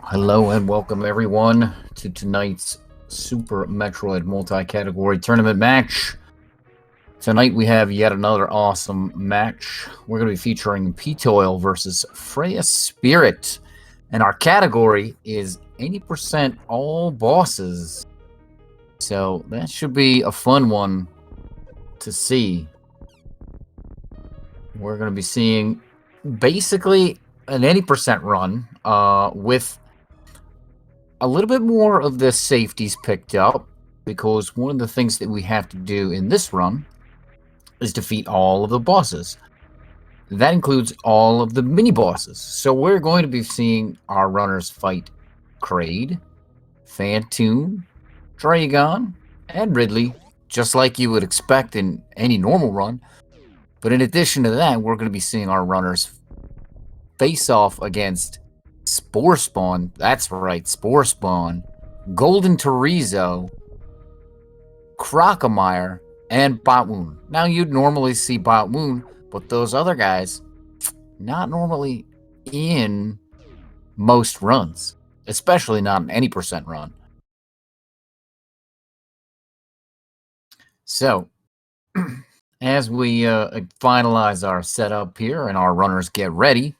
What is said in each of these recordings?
Hello and welcome everyone to tonight's Super Metroid multi-category tournament match. Tonight we have yet another awesome match. We're going to be featuring ptoil versus FreyasSpirit. And our category is 80% all bosses. So that should be a fun one to see. We're going to be seeing basically an 80% run with a little bit more of the safeties picked up, because one of the things that we have to do in this run is defeat all of the bosses. That includes all of the mini bosses. So we're going to be seeing our runners fight Kraid, Phantoon, Dragon, and Ridley, just like you would expect in any normal run. But in addition to that, we're going to be seeing our runners face off against Spore Spawn. That's right, Spore Spawn, Golden Torizo, Crocomire, and Botwoon. Now, you'd normally see Botwoon, but those other guys, not normally in most runs, especially not in any percent run. So, as we finalize our setup here and our runners get ready,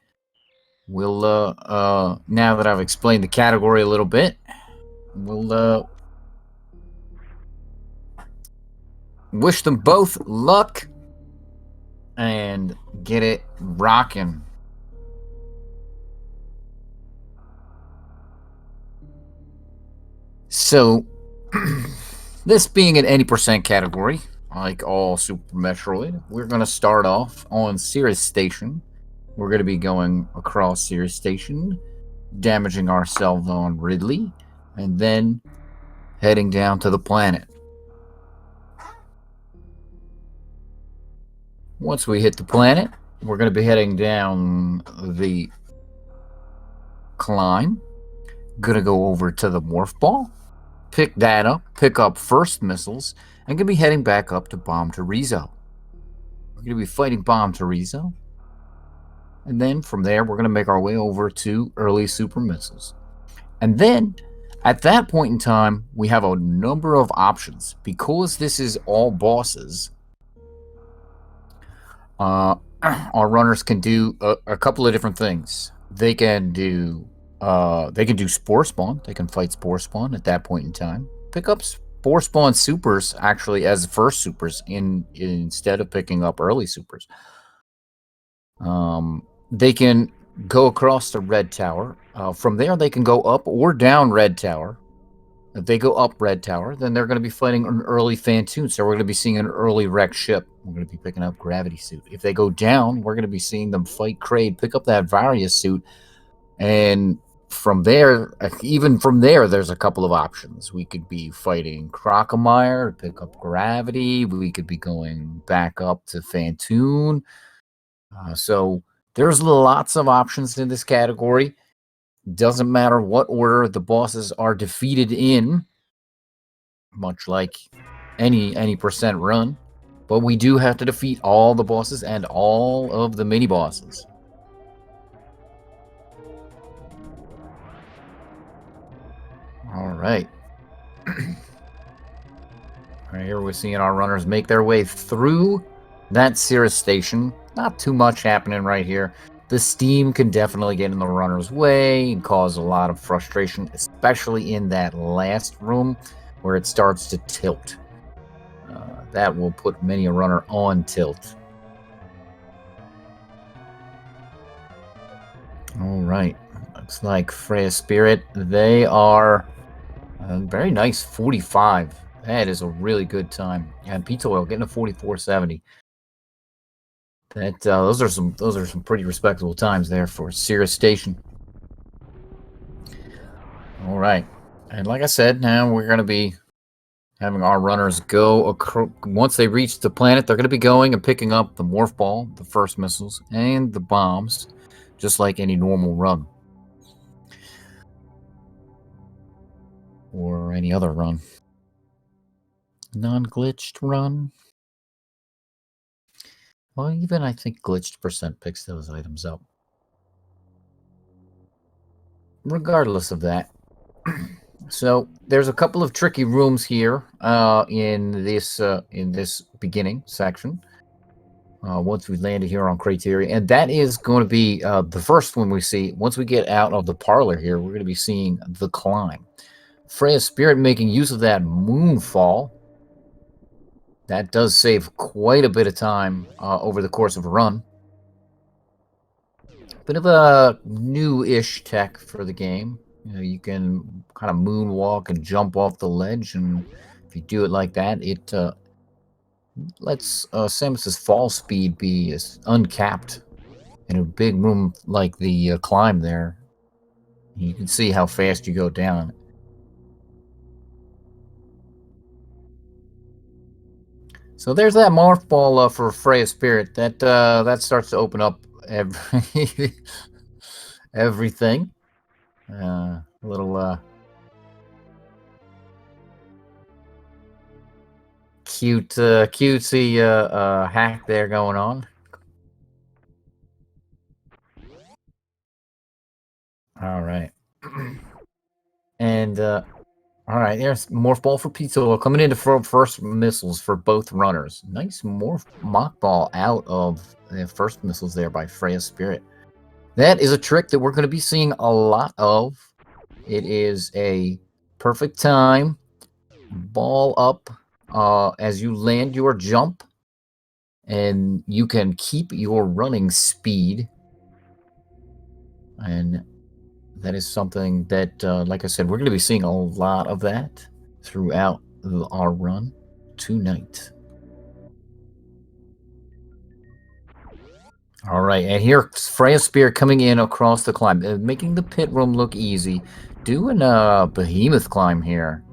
we'll, now that I've explained the category a little bit, we'll wish them both luck and get it rocking. So, this being an 80% category, like all Super Metroid, we're going to start off on Cirrus Station. We're going to be going across Cirrus Station, damaging ourselves on Ridley, and then heading down to the planet. Once we hit the planet, we're going to be heading down the climb. Going to go over to the Morph Ball, pick that up, pick up first missiles, and going to be heading back up to Bomb Torizo. We're going to be fighting Bomb Torizo. And then from there, we're going to make our way over to early super missiles. And then, at that point in time, we have a number of options. Because this is all bosses, our runners can do a couple of different things. They can do Spore Spawn. They can fight Spore Spawn at that point in time. Pick up Spore Spawn supers, actually, as first supers, instead of picking up early supers. They can go across the Red Tower. From there, they can go up or down Red Tower. If they go up Red Tower, then they're going to be fighting an early Phantoon. So we're going to be seeing an early wrecked ship. We're going to be picking up Gravity Suit. If they go down, we're going to be seeing them fight Kraid, pick up that Varia Suit. And from there, even from there, there's a couple of options. We could be fighting Crocomire, pick up Gravity. We could be going back up to Phantoon. So there's lots of options in this category. Doesn't matter what order the bosses are defeated in, much like any percent run. But we do have to defeat all the bosses and all of the mini bosses. All right. Right here we're seeing our runners make their way through that Cirrus Station. Not too much happening right here. The steam can definitely get in the runner's way and cause a lot of frustration, especially in that last room where it starts to tilt. That will put many a runner on tilt. All right. Looks like FreyasSpirit, they are very nice 45. That is a really good time. And ptoil getting a 44.70. That those are some pretty respectable times there for Cirrus Station. All right, and like I said, now we're going to be having our runners go once they reach the planet. They're going to be going and picking up the Morph Ball, the first missiles, and the bombs, just like any normal run or any other run. Non-glitched run. Well, even I think glitched percent picks those items up. regardless of that, so there's a couple of tricky rooms here in this beginning section. Once we landed here on criteria, and that is going to be the first one we see. Once we get out of the parlor here, we're going to be seeing the climb. FreyasSpirit making use of that moonfall. That does save quite a bit of time over the course of a run. Bit of a new-ish tech for the game. You know, you can kind of moonwalk and jump off the ledge, and if you do it like that, it lets Samus's fall speed be uncapped in a big room like the climb there. You can see how fast you go down. So there's that morph ball for FreyasSpirit. That starts to open up everything. A little cutesy hack there going on. All right. And all right, there's morph ball for ptoil coming into first missiles for both runners. Nice morph mock ball out of the first missiles there by FreyasSpirit. That is a trick that we're going to be seeing a lot of. It is a perfect time. Ball up as you land your jump, and you can keep your running speed. And that is something that, like I said, we're going to be seeing a lot of that throughout our run tonight. All right, and here's FreyasSpirit coming in across the climb, making the pit room look easy. Doing a behemoth climb here.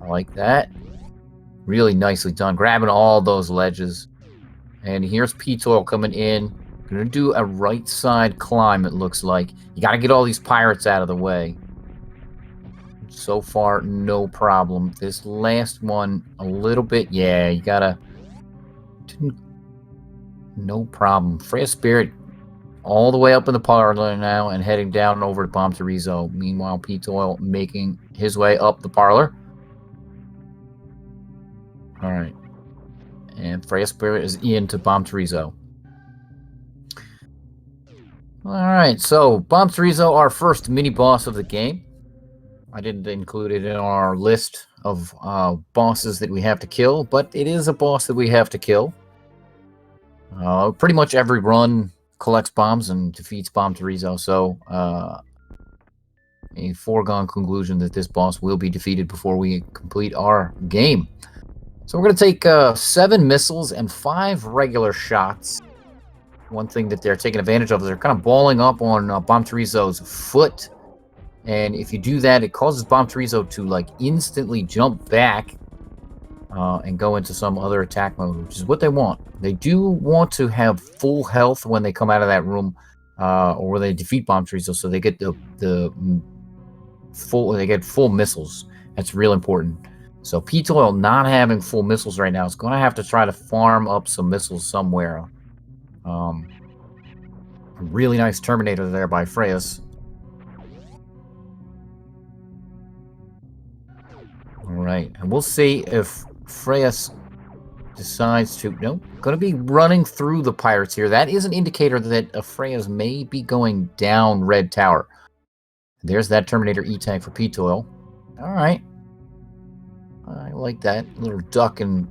I like that. Really nicely done. Grabbing all those ledges. And here's ptoil coming in. Gonna do a right side climb, it looks like. You gotta get all these pirates out of the way. So far, no problem. This last one, a little bit. Yeah, you gotta... No problem. FreyasSpirit all the way up in the parlor now and heading down over to Bomb Terizo. Meanwhile, ptoil making his way up the parlor. All right. And FreyasSpirit is into Bomb Terizo. All right, so Bomb Terizo, our first mini boss of the game. I didn't include it in our list of bosses that we have to kill, but it is a boss that we have to kill. Pretty much every run collects bombs and defeats Bomb Terizo, so a foregone conclusion that this boss will be defeated before we complete our game. So we're going to take 7 missiles and 5 regular shots. One thing that they're taking advantage of is they're kind of balling up on Bomb Terizo's foot. And if you do that, it causes Bomb Terizo to like instantly jump back and go into some other attack mode, which is what they want. They do want to have full health when they come out of that room or when they defeat Bomb Terizo, so they get full missiles. That's real important. So ptoil not having full missiles right now is going to have to try to farm up some missiles somewhere. A really nice Terminator there by Freyas. Alright, and we'll see if Freyas decides to... Nope, going to be running through the pirates here. That is an indicator that Freyas may be going down Red Tower. There's that Terminator E-Tank for ptoil. Alright. I like that. Little duck and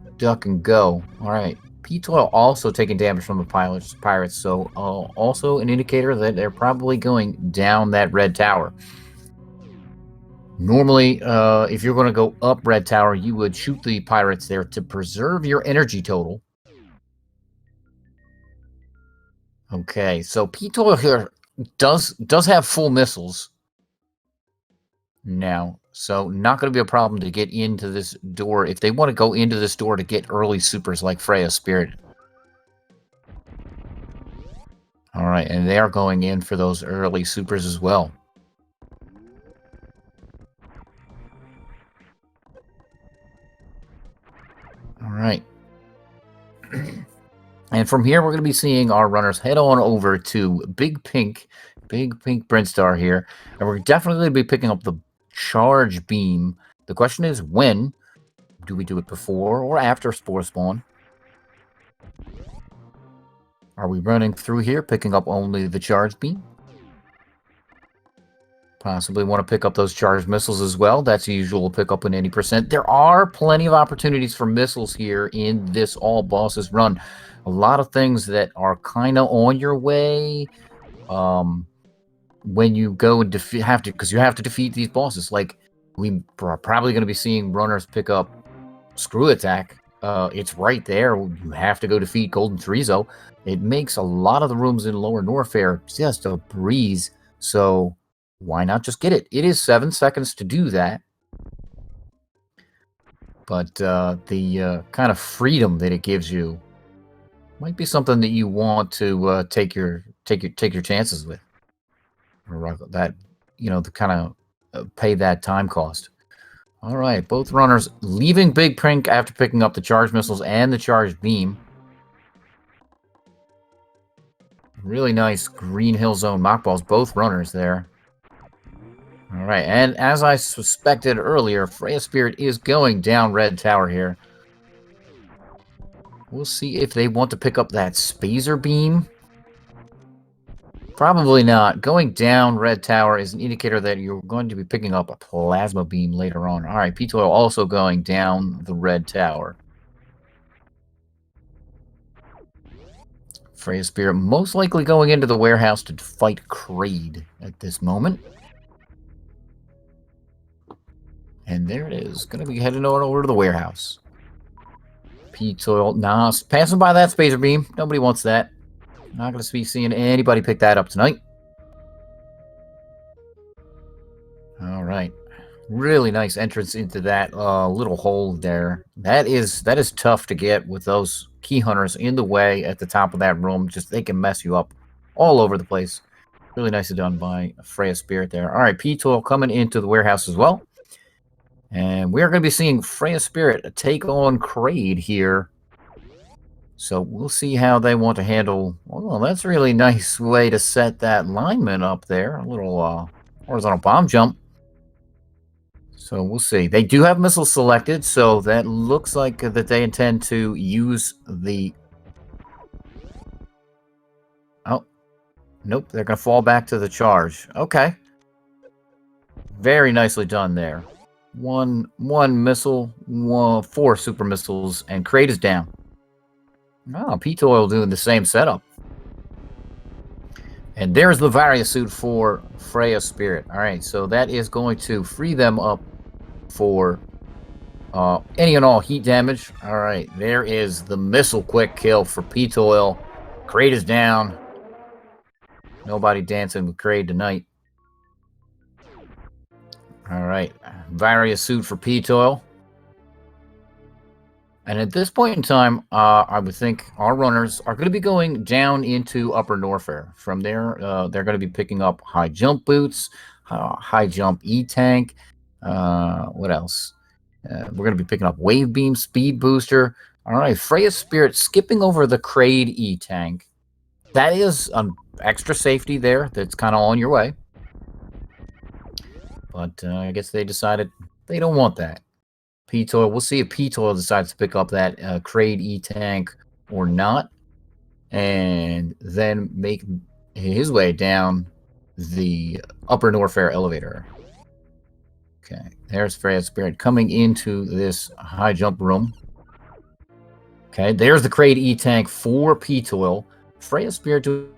go. Alright. ptoil also taking damage from the pirates, so also an indicator that they're probably going down that Red Tower. Normally, if you're going to go up Red Tower, you would shoot the pirates there to preserve your energy total. Okay, so ptoil here does have full missiles now, so not going to be a problem to get into this door if they want to go into this door to get early supers like FreyasSpirit. Alright, and they are going in for those early supers as well. Alright. And from here, we're going to be seeing our runners head on over to Big Pink Big pink Brinstar here. And we're definitely going to be picking up the charge beam. The question is, when? Do we do it before or after Spore Spawn? Are we running through here, picking up only the charge beam? Possibly want to pick up those charged missiles as well. That's usual pickup in any percent. There are plenty of opportunities for missiles here in this all bosses run. A lot of things that are kind of on your way when you go and because you have to defeat these bosses. Like, we are probably going to be seeing runners pick up Screw Attack. It's right there. You have to go defeat Golden Chorizo. It makes a lot of the rooms in Lower Norfair just a breeze. So why not just get it? It is 7 seconds to do that. But the kind of freedom that it gives you might be something that you want to take your chances with, or that to kind of pay that time cost. All right, both runners leaving Big Pink after picking up the charged missiles and the charged beam. Really nice Green Hill Zone mock balls, both runners there. All right, and as I suspected earlier, FreyasSpirit is going down Red Tower here. We'll see if they want to pick up that Spazer beam. Probably not. Going down Red Tower is an indicator that you're going to be picking up a plasma beam later on. All right, ptoil also going down the Red Tower. FreyasSpirit most likely going into the warehouse to fight Kraid at this moment. And there it is. Going to be heading over to the warehouse. ptoil, nah, passing by that Spazer beam. Nobody wants that. Not going to be seeing anybody pick that up tonight. All right. Really nice entrance into that little hole there. That is tough to get with those key hunters in the way at the top of that room. Just they can mess you up all over the place. Really nicely done by FreyasSpirit there. All right, ptoil coming into the warehouse as well. And we're going to be seeing FreyasSpirit take on Kraid here. So we'll see how they want to handle. Well, that's a really nice way to set that lineman up there. A little horizontal bomb jump. So we'll see. They do have missiles selected, so that looks like that they intend to use the... Oh, nope. They're going to fall back to the charge. Okay. Very nicely done there. One missile, 4 super missiles, and Kraid is down. Oh, ptoil doing the same setup. And there's the Varia suit for FreyasSpirit. All right, so that is going to free them up for any and all heat damage. All right, there is the missile quick kill for ptoil. Kraid is down. Nobody dancing with Kraid tonight. All right, Varia suit for ptoil. And at this point in time, I would think our runners are going to be going down into Upper Norfair. From there, they're going to be picking up high jump boots, high jump E-tank. What else? We're going to be picking up wave beam, speed booster. All right, FreyasSpirit skipping over the Kraid E-tank. That is an extra safety there that's kind of on your way. But I guess they decided they don't want that. ptoil, we'll see if ptoil decides to pick up that Kraid E-tank or not, and then make his way down the Upper Norfair elevator. Okay, there's FreyasSpirit coming into this high jump room. Okay, there's the Kraid E-tank for ptoil. FreyasSpirit to...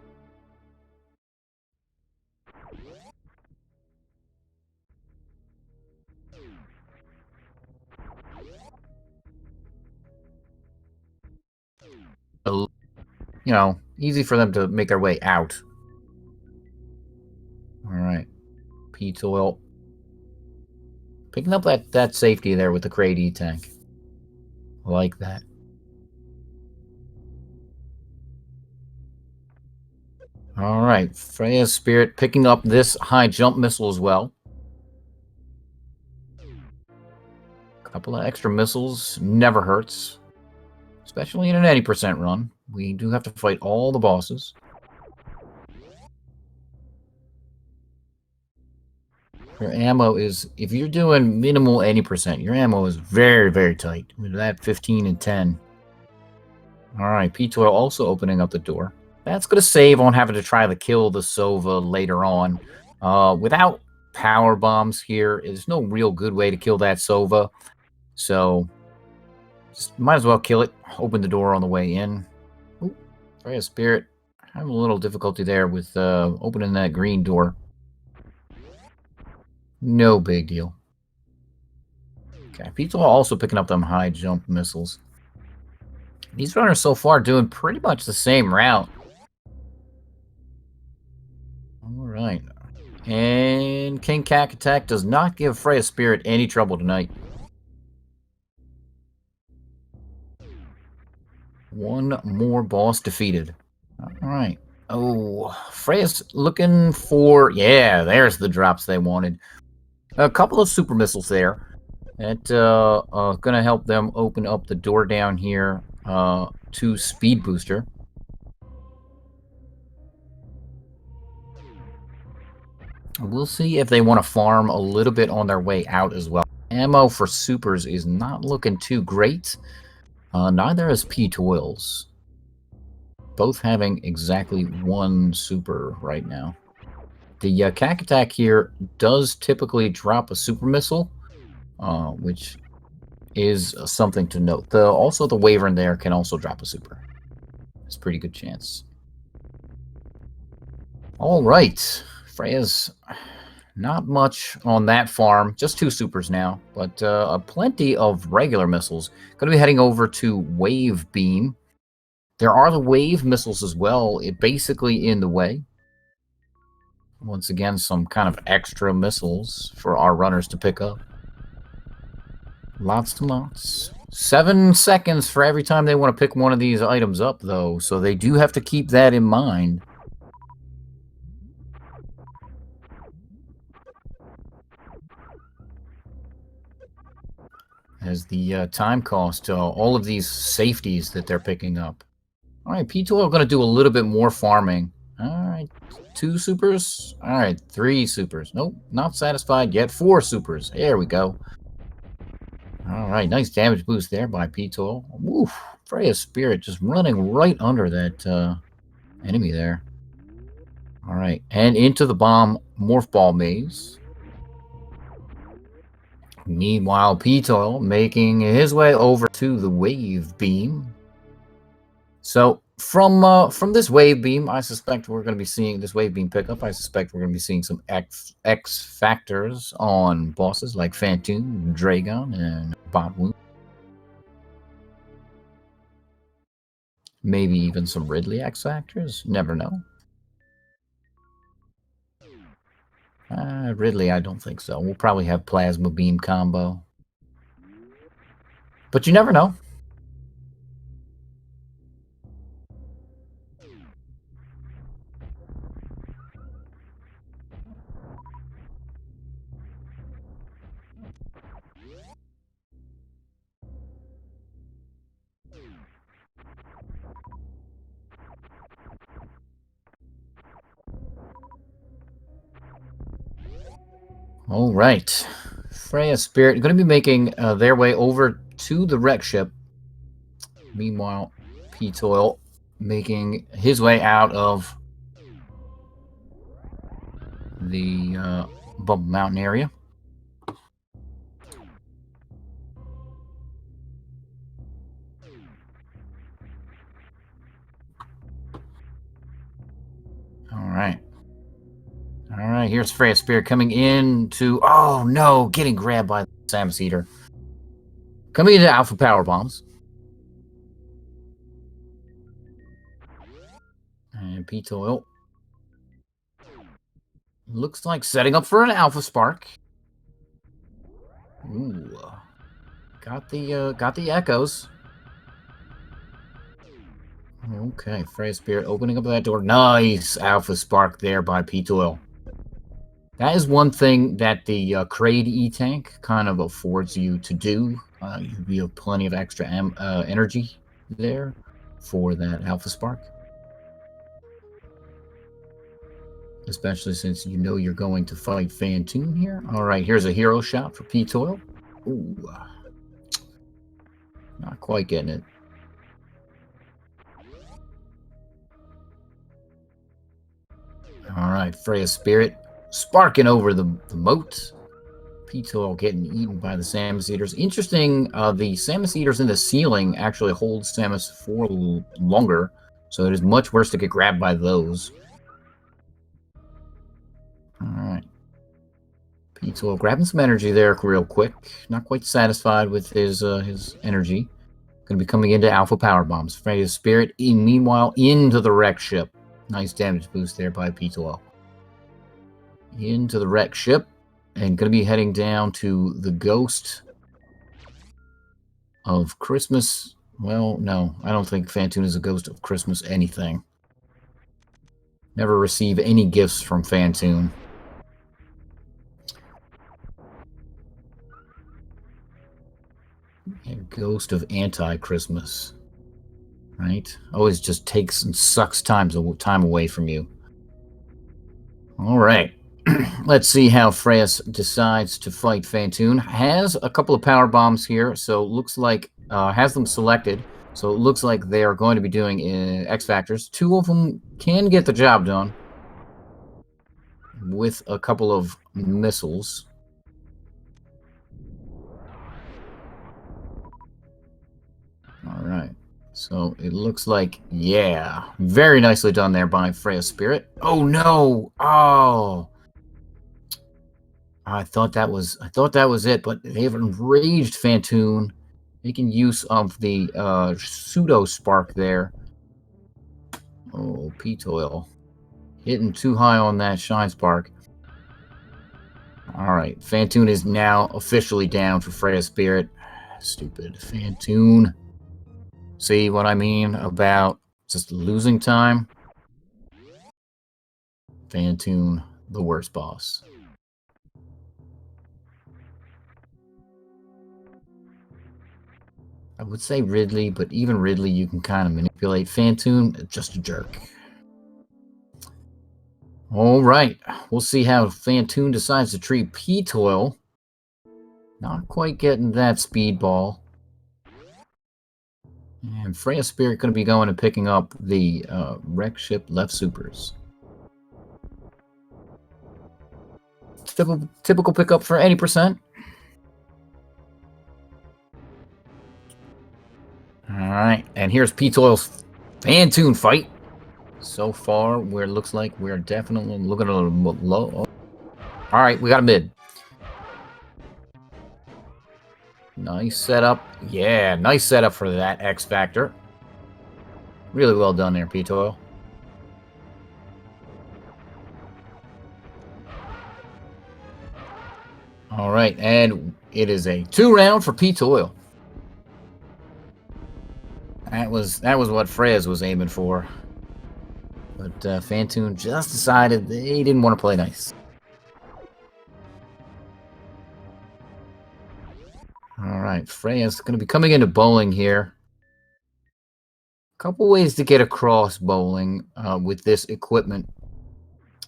easy for them to make their way out. All right, ptoil picking up that safety there with the Kraid E-tank. I like that. All right, FreyasSpirit picking up this high jump missile as well. A couple of extra missiles never hurts, especially in an 80% run. We do have to fight all the bosses. Your ammo is, if you're doing minimal 80%, your ammo is very, very tight. With that 15 and 10. Alright, ptoil also opening up the door. That's going to save on having to try to kill the Sova later on. Without power bombs here, there's no real good way to kill that Sova. So, just might as well kill it. Open the door on the way in. Ooh, FreyasSpirit. Having a little difficulty there with opening that green door. No big deal. Okay, ptoil also picking up them high jump missiles. These runners so far doing pretty much the same route. Alright. And King Cack Attack does not give FreyasSpirit any trouble tonight. One more boss defeated. Alright. Oh, Freya's looking for... Yeah, there's the drops they wanted. A couple of super missiles there. That going to help them open up the door down here to Speed Booster. We'll see if they want to farm a little bit on their way out as well. Ammo for supers is not looking too great. Neither is ptoils. Both having exactly one super right now. The Cack Attack here does typically drop a super missile, which is something to note. Also, the Wyvern there can also drop a super. It's a pretty good chance. All right. Freya's not much on that farm. Just 2 supers now, but plenty of regular missiles. Going to be heading over to Wave Beam. There are the wave missiles as well, basically in the way. Once again, some kind of extra missiles for our runners to pick up. Lots and lots. 7 seconds for every time they want to pick one of these items up, though, so they do have to keep that in mind. As the time cost to all of these safeties that they're picking up. Alright, ptoil going to do a little bit more farming. Alright, 2 supers. Alright, 3 supers. Nope, not satisfied yet. 4 supers. There we go. Alright, nice damage boost there by ptoil. Woof, FreyasSpirit just running right under that enemy there. Alright, and into the bomb morph ball maze. Meanwhile, ptoil making his way over to the wave beam. So from this wave beam, I suspect we're going to be seeing this wave beam pickup. I suspect we're going to be seeing some X factors on bosses like Phantom, Dragon, and Botwoon. Maybe even some Ridley X factors. Never know. Ridley, I don't think so. We'll probably have Plasma Beam combo. But you never know. All right. FreyasSpirit going to be making their way over to the wreck ship. Meanwhile, ptoil making his way out of the Bubble Mountain area. All right, here's FreyasSpirit coming in to... Oh, no, getting grabbed by the Samus Eater. Coming into Alpha Power Bombs. And ptoil looks like setting up for an Alpha Spark. Ooh. Got the echoes. Okay, FreyasSpirit opening up that door. Nice Alpha Spark there by ptoil. That is one thing that the Kraid E-Tank kind of affords you to do. You have plenty of extra energy there for that Alpha Spark. especially since you know you're going to fight Phantoon here. All right, here's a hero shot for ptoil. Ooh, not quite getting it. All right, FreyasSpirit sparking over the moat. Ptoil getting eaten by the Samus Eaters. Interesting, the Samus Eaters in the ceiling actually hold Samus for longer, so it is much worse to get grabbed by those. All right. Ptoil grabbing some energy there real quick. Not quite satisfied with his energy. Going to be coming into Alpha Power Bombs. FreyasSpirit, meanwhile, into the wreck ship. Nice damage boost there by Ptoil. Into the wreck ship. And going to be heading down to the Ghost of Christmas. Well, no, I don't think Phantoon is a Ghost of Christmas anything. Never receive any gifts from Phantoon. And Ghost of Anti-Christmas. Right? Always just takes and sucks time away from you. All right. Let's see how Freyas decides to fight Phantoon. Has a couple of power bombs here, so looks like has them selected. So it looks like they are going to be doing X Factors. 2 of them can get the job done with a couple of missiles. All right. So it looks like, yeah, very nicely done there by FreyasSpirit. Oh no! Oh. I thought that was it, but they have enraged Phantoon, making use of the pseudo spark there. Oh, ptoil hitting too high on that shine spark. All right, Phantoon is now officially down for FreyasSpirit. Stupid Phantoon. See what I mean about just losing time? Phantoon, the worst boss. I would say Ridley, but even Ridley you can kind of manipulate. Phantoon, just a jerk. All right, we'll see how Phantoon decides to treat ptoil. Not quite getting that speedball. And FreyasSpirit going to be going and picking up the wreck ship left supers. Typical pickup for any percent. All right, and here's ptoil's Phantoon fight. So far, where it looks like we're definitely looking a little low. All right, we got a mid. Nice setup. Yeah, nice setup for that X Factor. Really well done there, ptoil. All right, and it is a 2-round for ptoil. That was what Freyas was aiming for. But Phantoon just decided they didn't want to play nice. All right, Freyas going to be coming into bowling here. Couple ways to get across bowling with this equipment.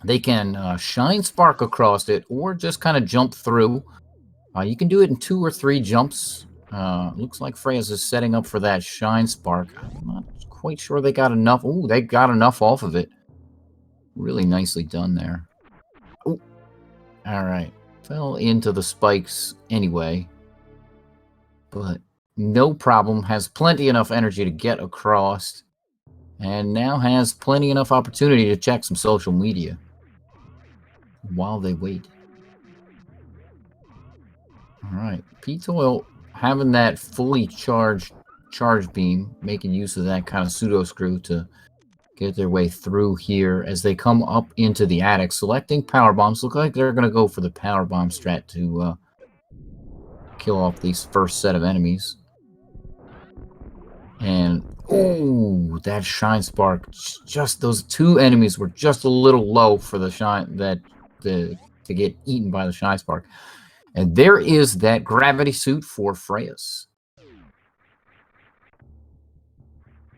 They can shine spark across it or just kind of jump through. You can do it in 2 or 3 jumps. Looks like Freyas is setting up for that shine spark. I'm not quite sure they got enough. Ooh, they got enough off of it. Really nicely done there. Ooh. All right. Fell into the spikes anyway. But no problem. Has plenty enough energy to get across. And now has plenty enough opportunity to check some social media while they wait. All right. ptoil having that fully charged charge beam, making use of that kind of pseudo screw to get their way through here as they come up into the attic, selecting power bombs. Look like they're going to go for the power bomb strat to kill off these first set of enemies. And oh, that shine spark! Just those 2 enemies were just a little low for the shine to get eaten by the shine spark. And there is that gravity suit for Freyas.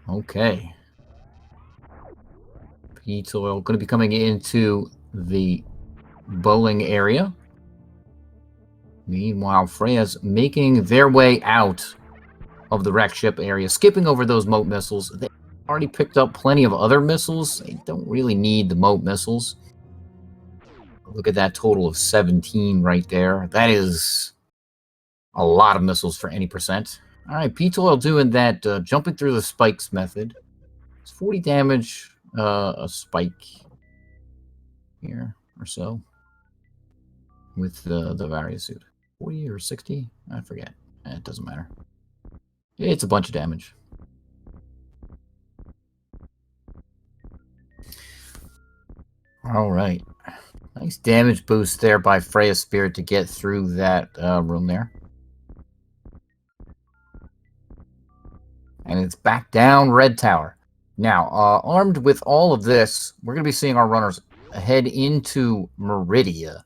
Okay. ptoil going to be coming into the bowling area. Meanwhile, Freya's making their way out of the wreck ship area, skipping over those moat missiles. They already picked up plenty of other missiles. They don't really need the moat missiles. Look at that total of 17 right there. That is a lot of missiles for any percent. All right, ptoil doing that jumping through the spikes method. It's 40 damage a spike here or so with the various suit. 40 or 60? I forget. It doesn't matter. It's a bunch of damage. All right. Nice damage boost there by FreyasSpirit to get through that room there. And it's back down Red Tower. Now, armed with all of this, we're going to be seeing our runners head into Meridia.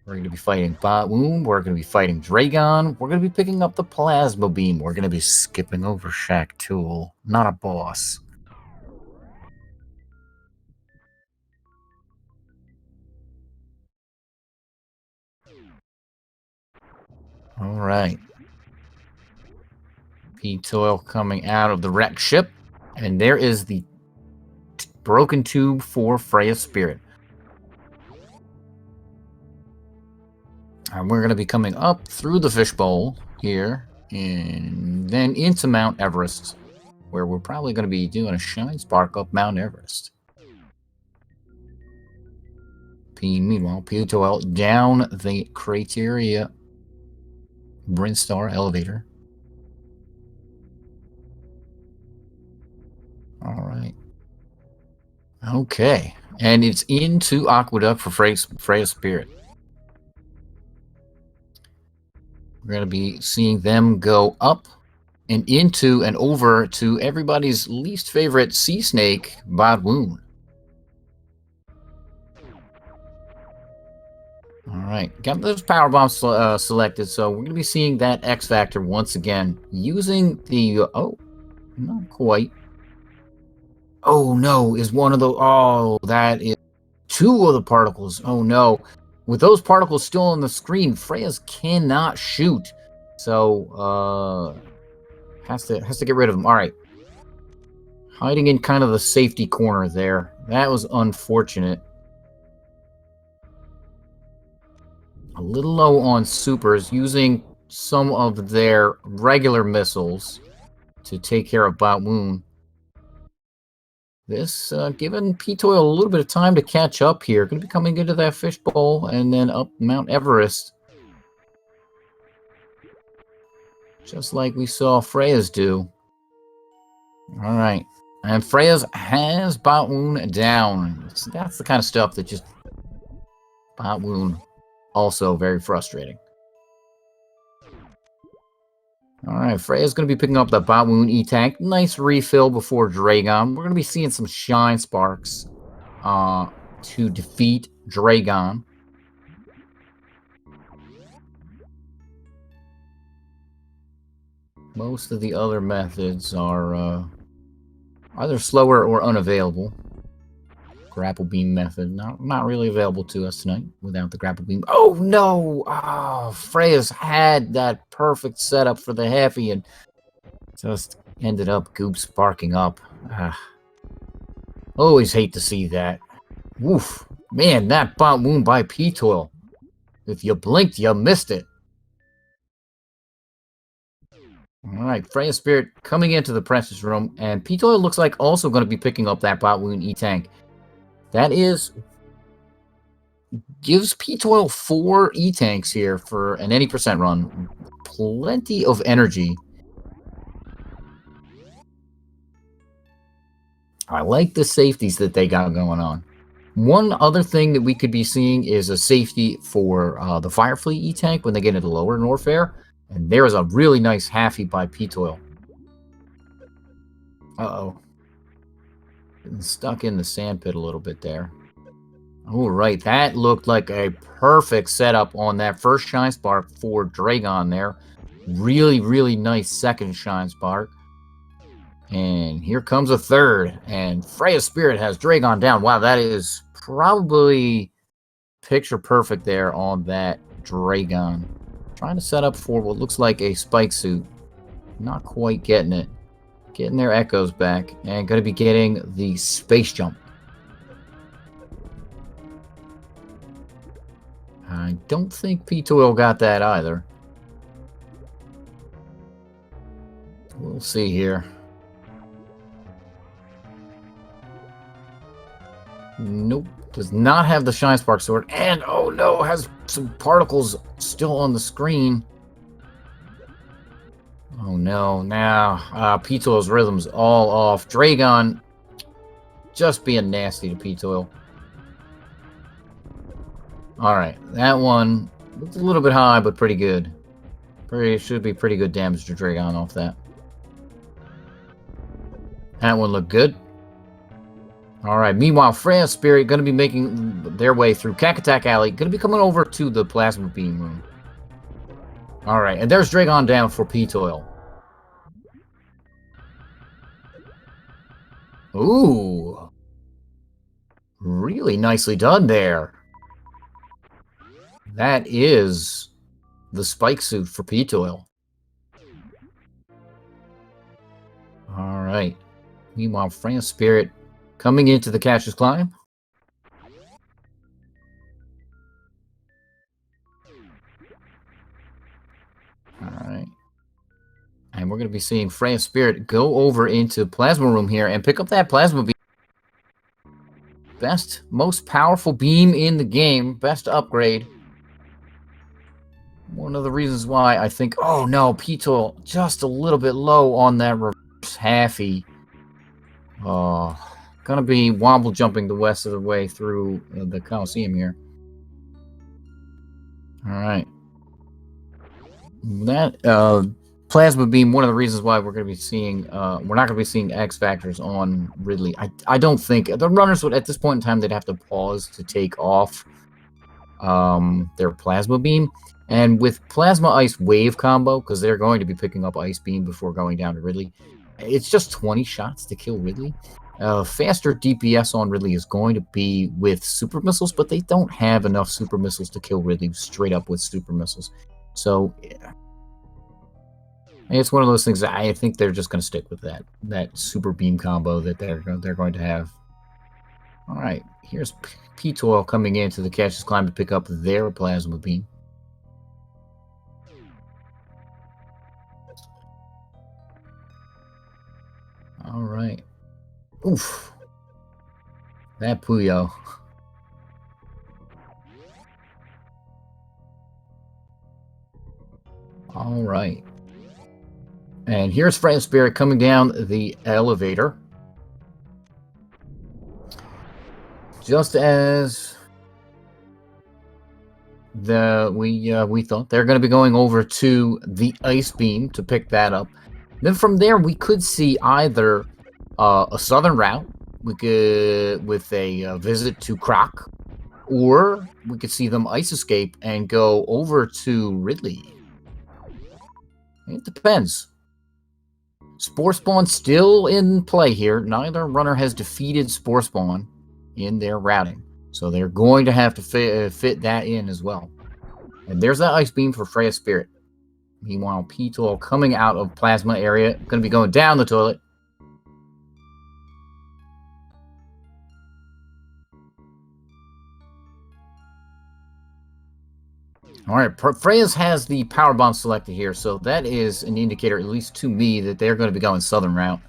We're going to be fighting Batwoon. We're going to be fighting Dragon. We're going to be picking up the Plasma Beam. We're going to be skipping over Shack Tool. Not a boss. All right. ptoil coming out of the wreck ship. And there is the broken tube for FreyasSpirit. And we're going to be coming up through the fishbowl here, and then into Mount Everest, where we're probably going to be doing a shine spark up Mount Everest. Meanwhile, ptoil down the Crateria Brinstar elevator. All right. Okay. And it's into Aqueduct for FreyasSpirit. We're going to be seeing them go up and into and over to everybody's least favorite sea snake, Batwoon. All right, got those power bombs selected, so we're going to be seeing that X Factor once again using the... oh, not quite. Oh, no, is one of the... oh, that is two of the particles. Oh, no. With those particles still on the screen, Freya's cannot shoot. So, has to get rid of them. All right. Hiding in kind of the safety corner there. That was unfortunate. A little low on supers, using some of their regular missiles to take care of Batwoon. This, giving ptoil a little bit of time to catch up here. Going to be coming into that fishbowl and then up Mount Everest. Just like we saw Freya's do. Alright. And Freya's has Batwoon down. So that's the kind of stuff that just... Batwoon. Also very frustrating. Alright, Freya's going to be picking up the Batwoon E-Tank. Nice refill before Dragon. We're going to be seeing some Shine Sparks to defeat Dragon. Most of the other methods are either slower or unavailable. Grapple Beam method, not really available to us tonight without the Grapple Beam. Oh, no! Oh, Freya's had that perfect setup for the Heffy and just ended up Goop sparking up. Always hate to see that. Woof. Man, that Batwoon by ptoil. If you blinked, you missed it. Alright, FreyasSpirit coming into the Princess Room, and ptoil looks like also going to be picking up that Batwoon E-Tank. That is... gives ptoil 4 E-Tanks here for an any percent run. Plenty of energy. I like the safeties that they got going on. One other thing that we could be seeing is a safety for the Firefleet E-Tank when they get into lower Norfair. And there is a really nice Heffy by ptoil. Uh-oh. Getting stuck in the sand pit a little bit there. All right, that looked like a perfect setup on that first Shine Spark for Dragon there. Really, really nice second Shine Spark. And here comes a third. And FreyasSpirit has Dragon down. Wow, that is probably picture perfect there on that Dragon. Trying to set up for what looks like a spike suit. Not quite getting it. Getting their echoes back. And going to be getting the space jump. I don't think ptoil got that either. We'll see here. Nope. Does not have the Shine Spark Sword. And, oh no, has some particles still on the screen. Oh no, now ptoil's rhythm's all off. Dragon just being nasty to ptoil. Alright, that one looks a little bit high, but pretty good. Should be pretty good damage to Dragon off that. That one looked good. Alright, meanwhile, FreyasSpirit going to be making their way through Cacatac Alley. Going to be coming over to the Plasma Beam Room. Alright, and there's Dragon down for ptoil. Ooh. Really nicely done there. That is the spike suit for ptoil. Alright. Meanwhile, FreyasSpirit coming into the Catcher's Climb. Alright. And we're going to be seeing FreyasSpirit go over into Plasma Room here and pick up that Plasma Beam. Best, most powerful beam in the game. Best upgrade. One of the reasons why I think, oh no, ptoil just a little bit low on that reverse halfie. Gonna be wobble jumping the rest of the way through the Coliseum here. Alright. That Plasma Beam, one of the reasons why we're going to be seeing, we're not going to be seeing X Factors on Ridley. I don't think, the runners would, at this point in time, they'd have to pause to take off their Plasma Beam. And with Plasma Ice Wave combo, because they're going to be picking up Ice Beam before going down to Ridley, it's just 20 shots to kill Ridley. Faster DPS on Ridley is going to be with Super Missiles, but they don't have enough Super Missiles to kill Ridley straight up with Super Missiles. So, yeah. It's one of those things that I think they're just going to stick with that Super Beam combo that they're going to have. All right, here's ptoil coming into the Catcher's Climb to pick up their Plasma Beam. All right. Oof. That Puyo. All right. And here's FreyasSpirit coming down the elevator. Just as we thought, they're going to be going over to the Ice Beam to pick that up. Then from there, we could see either a southern route, with a visit to Croc, or we could see them ice escape and go over to Ridley. It depends. Spore Spawn still in play here. Neither runner has defeated Spore Spawn in their routing, so they're going to have to fit that in as well. And there's that Ice Beam for FreyasSpirit. Meanwhile, ptoil coming out of Plasma area, going to be going down the toilet. All right, Freyas has the Power Bomb selected here, so that is an indicator, at least to me, that they're going to be going southern route.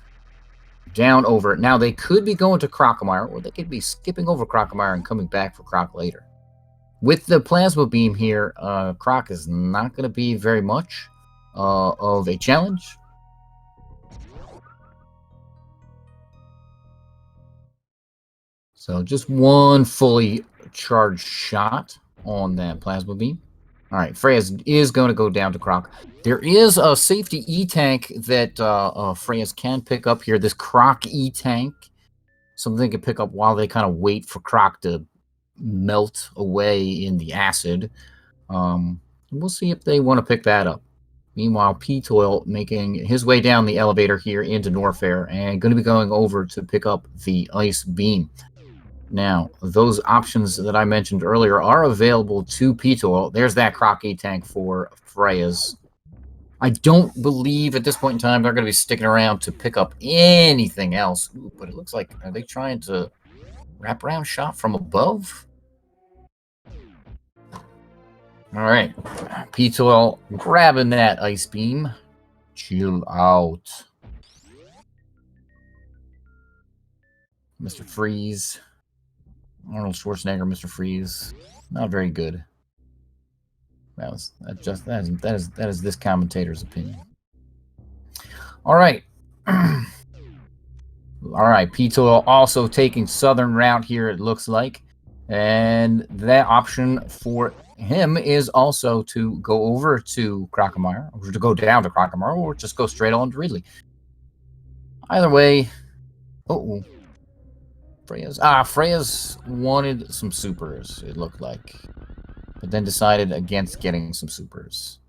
Down over it. Now, they could be going to Crocomire, or they could be skipping over Crocomire and coming back for Croc later. With the Plasma Beam here, Croc is not going to be very much of a challenge. So just one fully charged shot on that Plasma Beam. All right, Freyas is going to go down to Croc. There is a safety E-Tank that Freyas can pick up here. This Croc E-Tank, something they can pick up while they kind of wait for Croc to melt away in the acid. We'll see if they want to pick that up. Meanwhile, ptoil making his way down the elevator here into Norfair and going to be going over to pick up the Ice Beam. Now, those options that I mentioned earlier are available to ptoil. There's that crockett tank for Freya's. I don't believe at this point in time they're going to be sticking around to pick up anything else. Ooh, but it looks like, are they trying to wrap around shot from above? All right. ptoil grabbing that ice beam. Chill out. Mr. Freeze. Arnold Schwarzenegger, Mr. Freeze. Not very good. That is this commentator's opinion. All right. All right. ptoil also taking southern route here, it looks like. And that option for him is also to go over to Crocomire, or to go down to Crocomire, or just go straight on to Ridley. Either way. Oh, Freya's wanted some supers, it looked like, but then decided against getting some supers.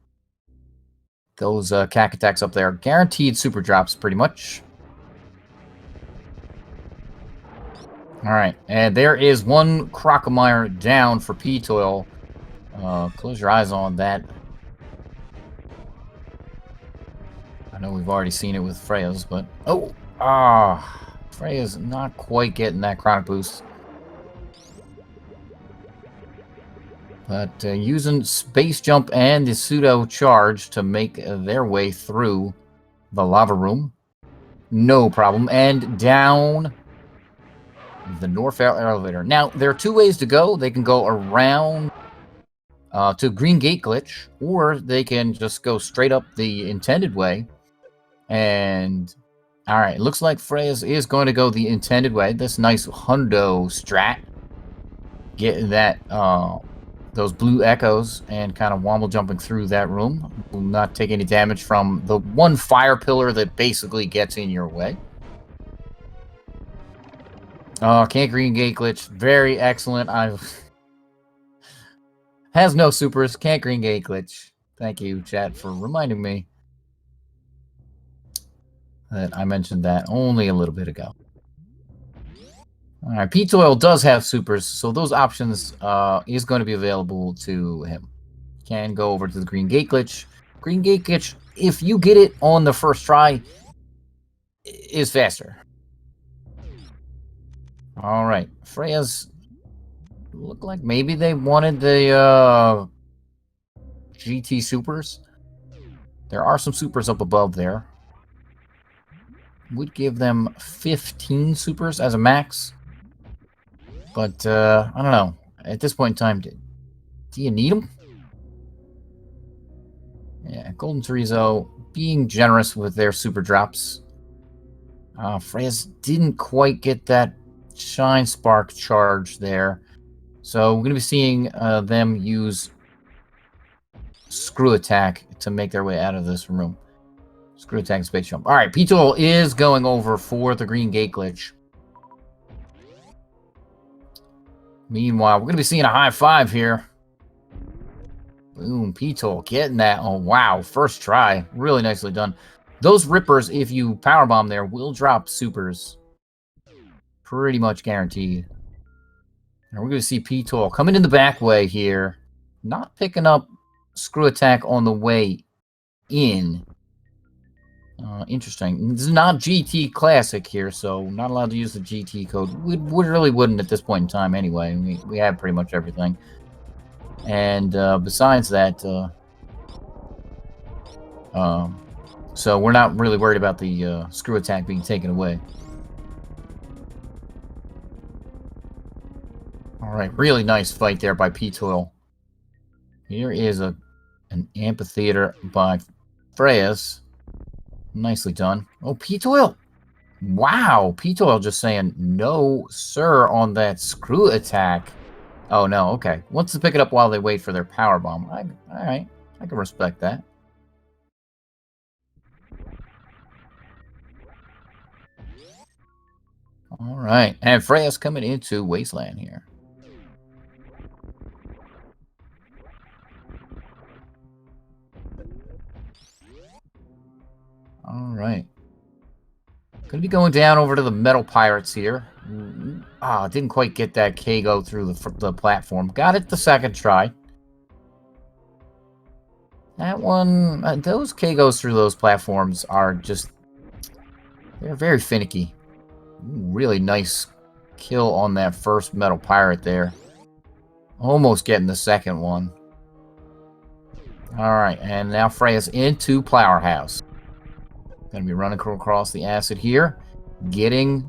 Those cack attacks up there, guaranteed super drops, pretty much. All right, and there is one Crocomire down for ptoil. Close your eyes on that. I know we've already seen it with Freya's, but Freya's not quite getting that chronic boost. But using Space Jump and the Pseudo Charge to make their way through the lava room. No problem. And down the North elevator. Now, there are two ways to go. They can go around to Green Gate Glitch, or they can just go straight up the intended way. And, all right, it looks like Freya's is going to go the intended way. This nice hundo strat. Getting that... those blue echoes and kind of womble jumping through that room. Will not take any damage from the one fire pillar that basically gets in your way. Can't Green Gate Glitch. Very excellent. Has no supers. Can't Green Gate Glitch. Thank you, chat, for reminding me that I mentioned that only a little bit ago. All right, ptoil does have supers, so those options is going to be available to him. Can go over to the Green Gate Glitch. Green Gate Glitch, if you get it on the first try, is faster. All right, Freya's look like maybe they wanted the GT supers. There are some supers up above there. Would give them 15 supers as a max. But, I don't know. At this point in time, do you need them? Yeah, Golden Chorizo being generous with their super drops. Freya's didn't quite get that Shine Spark charge there. So we're going to be seeing them use Screw Attack to make their way out of this room. Screw Attack and Space Jump. All right, ptoil is going over for the Green Gate Glitch. Meanwhile, we're going to be seeing a high five here. Boom, ptoil getting that. Oh, wow. First try. Really nicely done. Those rippers, if you powerbomb there, will drop supers. Pretty much guaranteed. And we're going to see ptoil coming in the back way here. Not picking up Screw Attack on the way in. Interesting. This is not GT Classic here, so not allowed to use the GT code. We really wouldn't at this point in time anyway. We have pretty much everything. And besides that, so we're not really worried about the Screw Attack being taken away. All right, really nice fight there by ptoil. Here is an amphitheater by Freyas. Nicely done. Oh, ptoil. Wow, ptoil just saying no, sir, on that Screw Attack. Oh, no, okay. Wants to pick it up while they wait for their power bomb. All right, I can respect that. All right, and Freya's coming into Wasteland here. All right. Gonna be going down over to the Metal Pirates here. Ah, didn't quite get that Kago through the platform. Got it the second try. That one, those Kagos through those platforms are just, they're very finicky. Ooh, really nice kill on that first metal pirate there. Almost getting the second one. Alright, and now Freya's into Plower House. Gonna be running across the acid here. Getting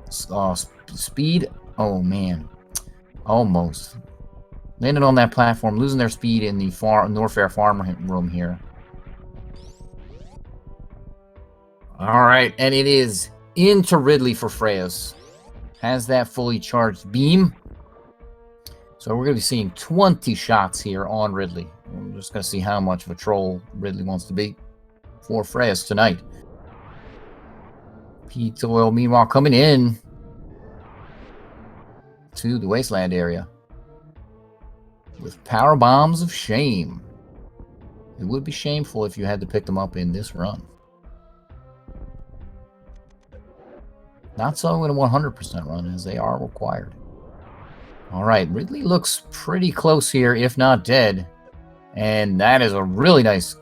speed. Oh, man. Almost. Landing on that platform, losing their speed in the Norfair farm room here. Alright, and it is into Ridley for Freyas. Has that fully charged beam. So we're going to be seeing 20 shots here on Ridley. I'm just going to see how much of a troll Ridley wants to be for Freyas tonight. ptoil, meanwhile, coming in to the wasteland area with power bombs of shame. It would be shameful if you had to pick them up in this run. Not so in a 100% run, as they are required. Alright, Ridley looks pretty close here, if not dead. And that is a really nice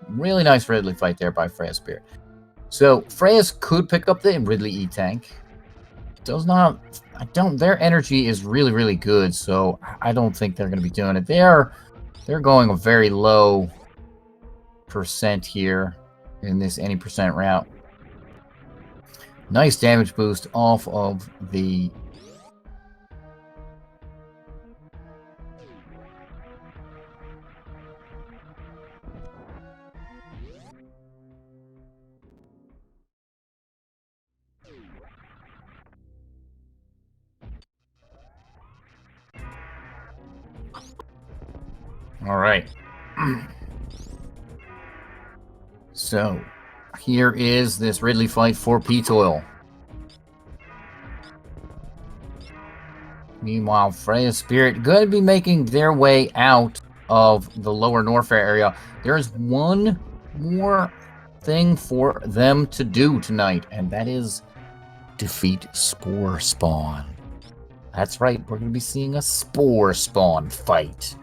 Ridley fight there by FreyasSpirit. So, Freyas could pick up the Ridley E-Tank. Does not... Their energy is really, really good, so I don't think they're going to be doing it. They're going a very low percent here in this any percent route. Nice damage boost off of the... Alright. So, here is this Ridley fight for ptoil. Meanwhile, FreyasSpirit going to be making their way out of the lower Norfair area. There's one more thing for them to do tonight, and that is defeat Spore Spawn. That's right, we're going to be seeing a Spore Spawn fight.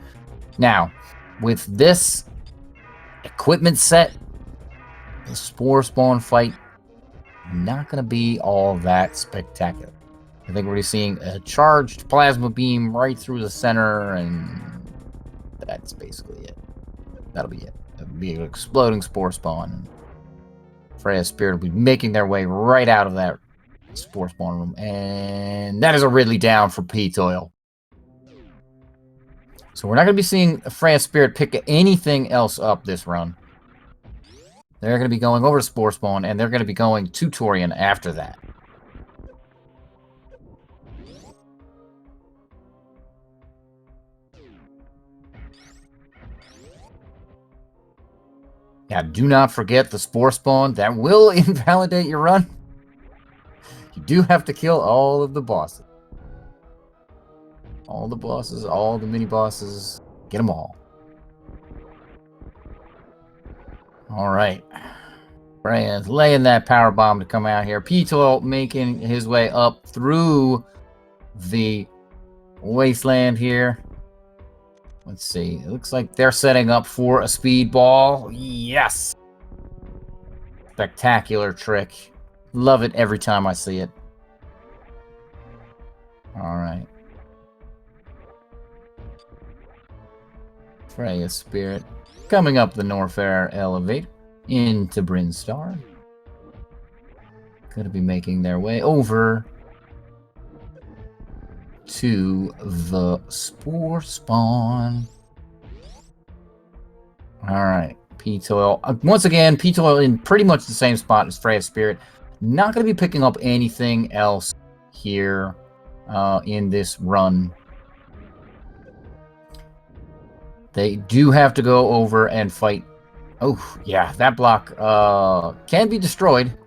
Now, with this equipment set, the Spore Spawn fight not going to be all that spectacular. I think we're seeing a charged plasma beam right through the center, and that's basically it. That'll be it. It'll be an exploding Spore Spawn. FreyasSpirit will be making their way right out of that Spore Spawn room, and that is a Ridley down for ptoil. So we're not going to be seeing FreyasSpirit pick anything else up this run. They're going to be going over to Spore Spawn, and they're going to be going to Torian after that. Now, do not forget the Spore Spawn. That will invalidate your run. You do have to kill all of the bosses. All the bosses, all the mini-bosses. Get them all. Alright. Freya's laying that power bomb to come out here. ptoil making his way up through the wasteland here. Let's see. It looks like they're setting up for a speedball. Yes! Spectacular trick. Love it every time I see it. Alright. FreyasSpirit coming up the Norfair elevator into Brinstar. Gonna be making their way over to the Spore Spawn. Alright, ptoil. Once again, ptoil in pretty much the same spot as FreyasSpirit. Not going to be picking up anything else here in this run. They do have to go over and fight. Oh, yeah, that block can be destroyed.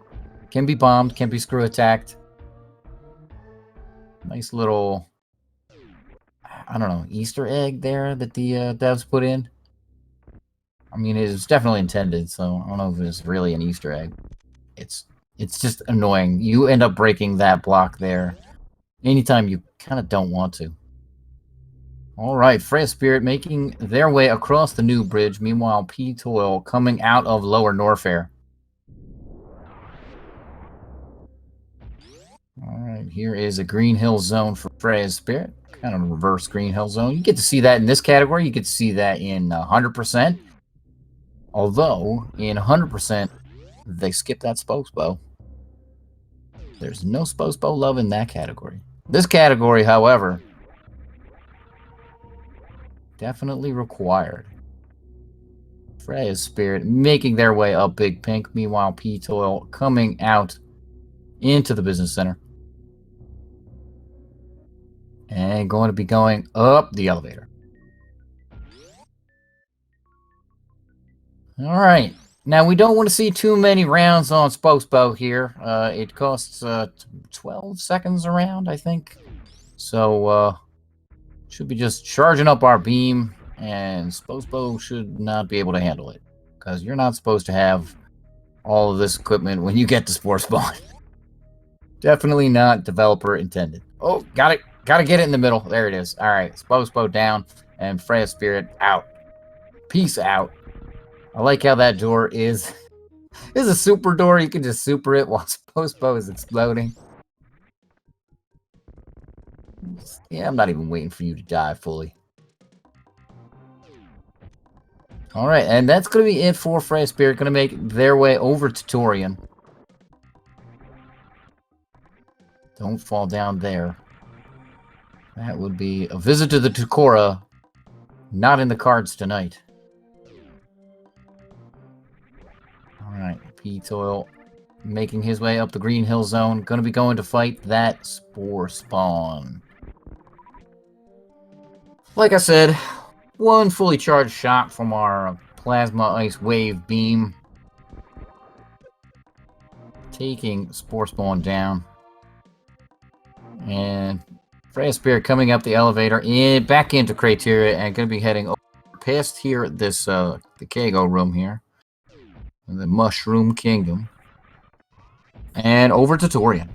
Can be bombed, can be screw attacked. Nice little, I don't know, Easter egg there that the devs put in. I mean, it was definitely intended, so I don't know if it's really an Easter egg. It's It's just annoying. You end up breaking that block there anytime you kind of don't want to. All right, FreyasSpirit making their way across the new bridge. Meanwhile, ptoil coming out of Lower Norfair. All right, here is a Green Hill Zone for FreyasSpirit. Kind of a reverse Green Hill Zone. You get to see that in this category. You get to see that in 100%. Although, in 100%, they skip that Spokesbow. There's no Spokesbow love in that category. This category, however, definitely required. FreyasSpirit making their way up Big Pink. Meanwhile, ptoil coming out into the business center. And going to be going up the elevator. All right. Now, we don't want to see too many rounds on Spokesbow here. It costs 12 seconds a round, I think. So, should be just charging up our beam, and Spokesbow should not be able to handle it. Because you're not supposed to have all of this equipment when you get to Spore Spawn. Definitely not developer intended. Oh, got it. Got to get it in the middle. There it is. All right, Spokesbow down, and FreyasSpirit out. Peace out. I like how that door is a super door. You can just super it while Spokesbow is exploding. Yeah, I'm not even waiting for you to die fully. All right, and that's going to be it for FreyasSpirit. Going to make their way over to Torian. Don't fall down there. That would be a visit to the Tukora. Not in the cards tonight. Alright, ptoil making his way up the Green Hill Zone. Going to be going to fight that Spore Spawn. Like I said, one fully charged shot from our Plasma Ice Wave Beam. Taking Spore Spawn down. And FreyasSpirit coming up the elevator back into Criteria and going to be heading over past here at this the Kago room here. The Mushroom Kingdom. And over to Torian.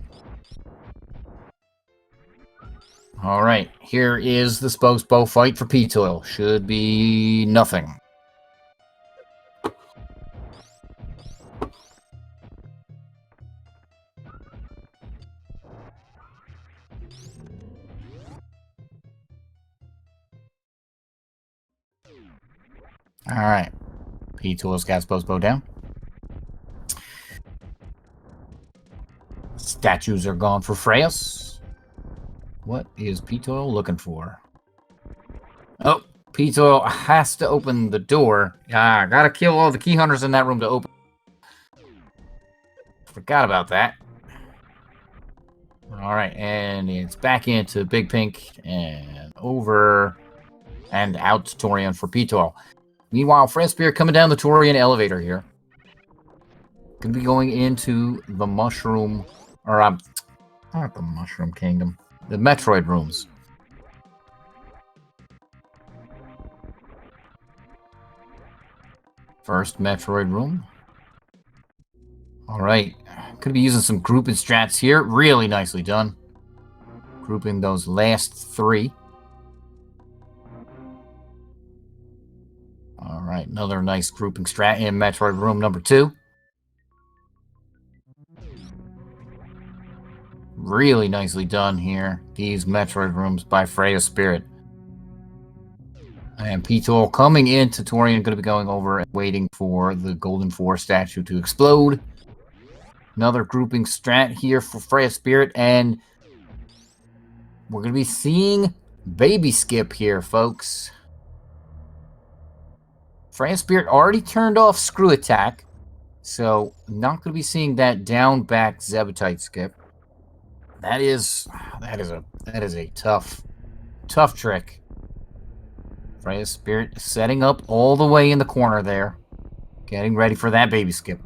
Alright, here is the Spokesbow fight for ptoil. Should be nothing. Alright. ptoil's got Spokesbow down. Statues are gone for Freyas. What is ptoil looking for? Oh, ptoil has to open the door. Ah, gotta kill all the key hunters in that room to open. Forgot about that. Alright, and it's back into Big Pink and over and out to Torian for ptoil. Meanwhile, FreyasSpirit coming down the Torian elevator here. Gonna be going into the Mushroom, or not the Mushroom Kingdom, the Metroid rooms. First Metroid room. Alright, could be using some grouping strats here. Really nicely done. Grouping those last three. Alright, another nice grouping strat in Metroid room number 2. Really nicely done here. These Metroid rooms by FreyasSpirit. And ptoil coming into Torian, going to be going over and waiting for the Golden 4 statue to explode. Another grouping strat here for FreyasSpirit, and we're going to be seeing Baby Skip here, folks. FreyasSpirit already turned off Screw Attack, so not going to be seeing that down back Zebutite skip. That is a tough trick. FreyasSpirit setting up all the way in the corner there, getting ready for that Baby Skip.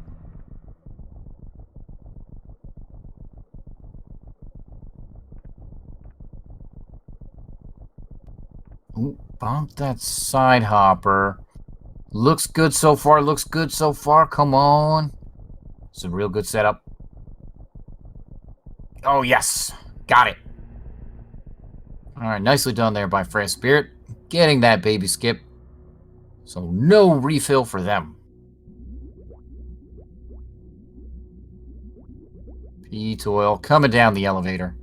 Ooh, bump that side hopper. Looks good so far. Looks good so far. Come on. It's a real good setup. Oh, yes. Got it. All right, nicely done there by FreyasSpirit. Getting that baby skip. So no refill for them. ptoil coming down the elevator.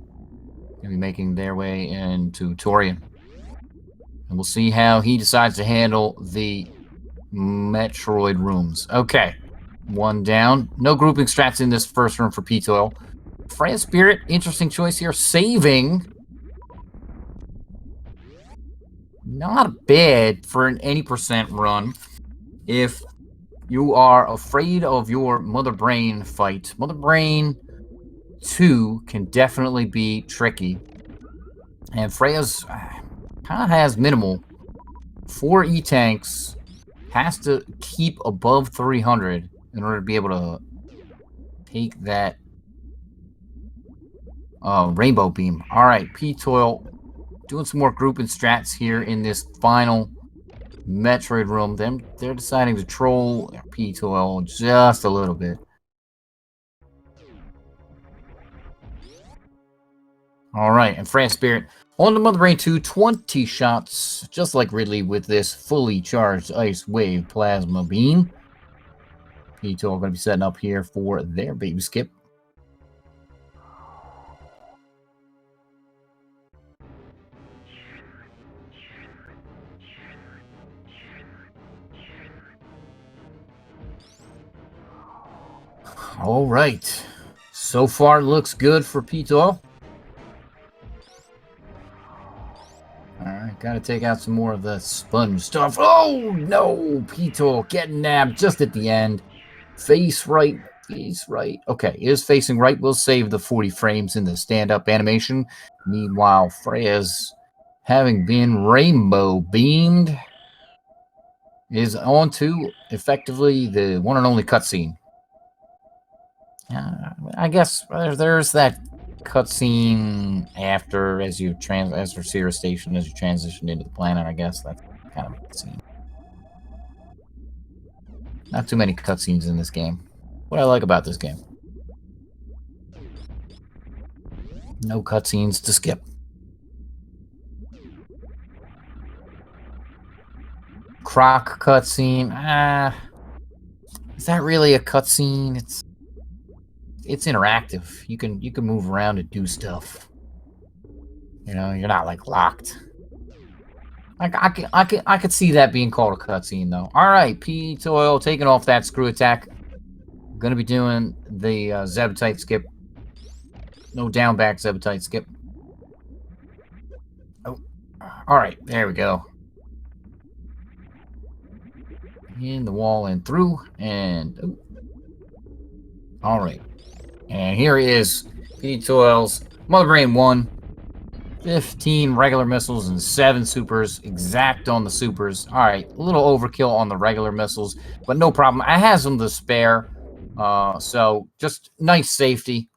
Gonna be making their way into Torian. And we'll see how he decides to handle the Metroid rooms. Okay. One down. No grouping strats in this first room for ptoil. FreyasSpirit, interesting choice here. Saving. Not bad for an any percent run. If you are afraid of your Mother Brain fight, Mother Brain 2 can definitely be tricky. And Freya's kind of has minimal. 4 E-Tanks has to keep above 300 in order to be able to take that rainbow beam. All right, ptoil doing some more grouping strats here in this final Metroid room. They're deciding to troll ptoil just a little bit. All right, and FreyasSpirit on the Mother Brain 2, 20 shots, just like Ridley with this fully charged Ice Wave Plasma Beam. ptoil going to be setting up here for their baby skip. All right. So far, looks good for ptoil. Alright, gotta take out some more of the sponge stuff. Oh, no! ptoil getting nabbed just at the end. Face right. Face right. Okay, is facing right. We'll save the 40 frames in the stand-up animation. Meanwhile, Freya's, having been rainbow beamed, is on to, effectively, the one and only cutscene. I guess there's that cutscene after as you for Sierra Station as you transition into the planet. I guess that's kind of a cutscene. Not too many cutscenes in this game. What I like about this game. No cutscenes to skip. Croc cutscene. Is that really a cutscene? It's interactive. You can move around and do stuff. You know, you're not like locked. I could see that being called a cutscene though. All right, ptoil taking off that screw attack. Gonna be doing the Zebutite skip. No down back Zebutite skip. Oh, all right, there we go. In the wall and through, and oh. All right. And here is ptoil's Mother Brain 1. 15 regular missiles and 7 supers. Exact on the supers. All right, a little overkill on the regular missiles, but no problem. I have them to spare, so just nice safety.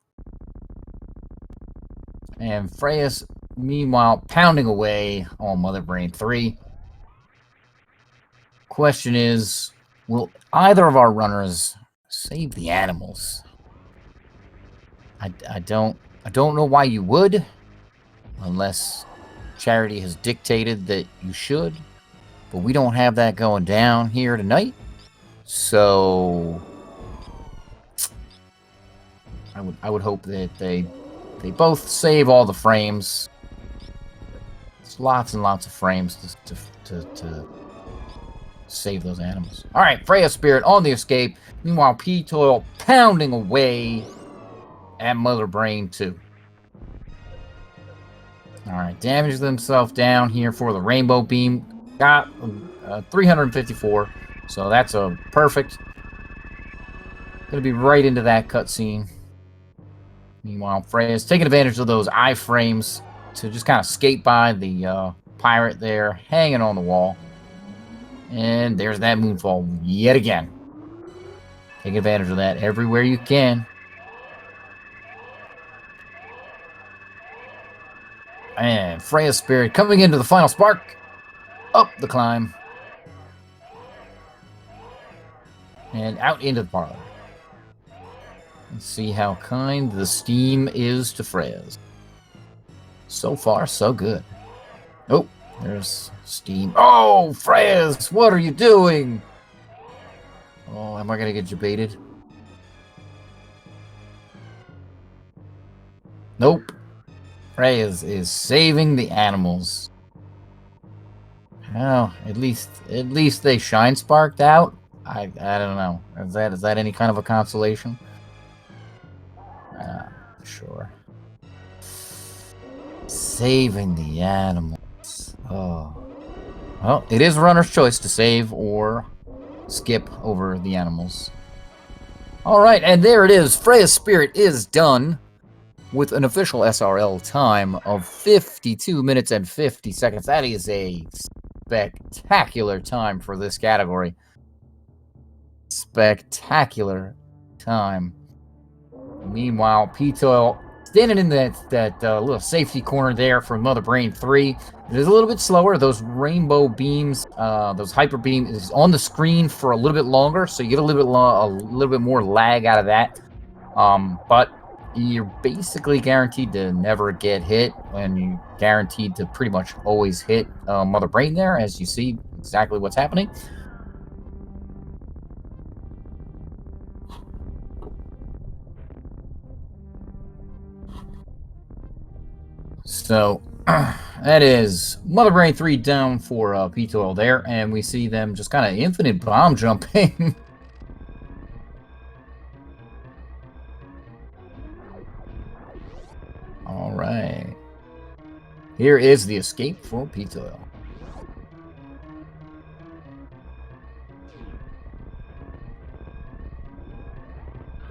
And Freya's, meanwhile, pounding away on Mother Brain 3. Question is, will either of our runners save the animals? I don't know why you would, unless charity has dictated that you should, but we don't have that going down here tonight. So I would hope that they both save all the frames. It's lots and lots of frames to save those animals. All right, FreyasSpirit on the escape. Meanwhile, ptoil pounding away at Mother Brain 2. All right, damaged themselves down here for the rainbow beam. Got 354, so that's a perfect. Gonna be right into that cutscene. Meanwhile, Freya's taking advantage of those iframes to just kind of skate by the pirate there, hanging on the wall. And there's that moonfall yet again. Take advantage of that everywhere you can. And FreyasSpirit coming into the final spark. Up the climb. And out into the parlor. Let's see how kind the steam is to Freyas. So far, so good. Oh, there's steam. Oh, Freyas, what are you doing? Oh, am I going to get debated? Nope. Freyas is saving the animals. Well, at least they shine sparked out. I don't know. Is that any kind of a consolation? Sure. Saving the animals. Oh. Well, it is runner's choice to save or skip over the animals. Alright, and there it is. FreyasSpirit is done with an official SRL time of 52 minutes and 50 seconds. That is a spectacular time for this category. Spectacular time. Meanwhile, ptoil standing in that little safety corner there for Mother Brain 3. It is a little bit slower. Those rainbow beams, those hyper beams, is on the screen for a little bit longer, so you get a little bit more lag out of that. But you're basically guaranteed to never get hit, and you're guaranteed to pretty much always hit Mother Brain there, as you see exactly what's happening. So, that is Mother Brain 3 down for ptoil there, and we see them just kind of infinite bomb jumping. Alright. Here is the escape for ptoil.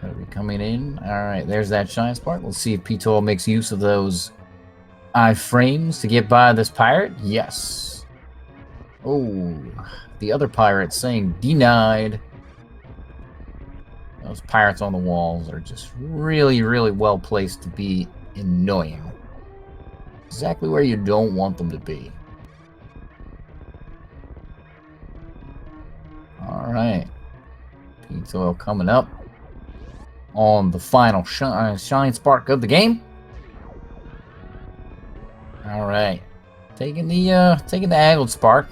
Gonna be coming in. Alright, there's that shine spark. Let's see if ptoil makes use of those iframes to get by this pirate. Yes. Oh, the other pirate saying denied. Those pirates on the walls are just really, really well placed to be annoying. Exactly where you don't want them to be. Alright. ptoil coming up on the final shine spark of the game. Alright. Taking the angled spark.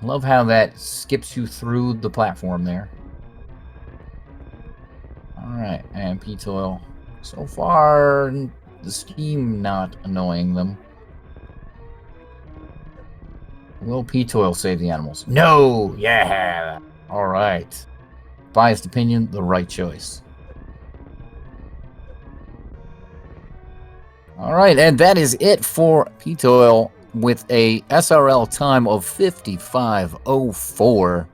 Love how that skips you through the platform there. Alright, and ptoil. So far, the steam not annoying them. Will ptoil save the animals? No! Yeah! Alright. Biased opinion, the right choice. Alright, and that is it for ptoil with a SRL time of 55:04.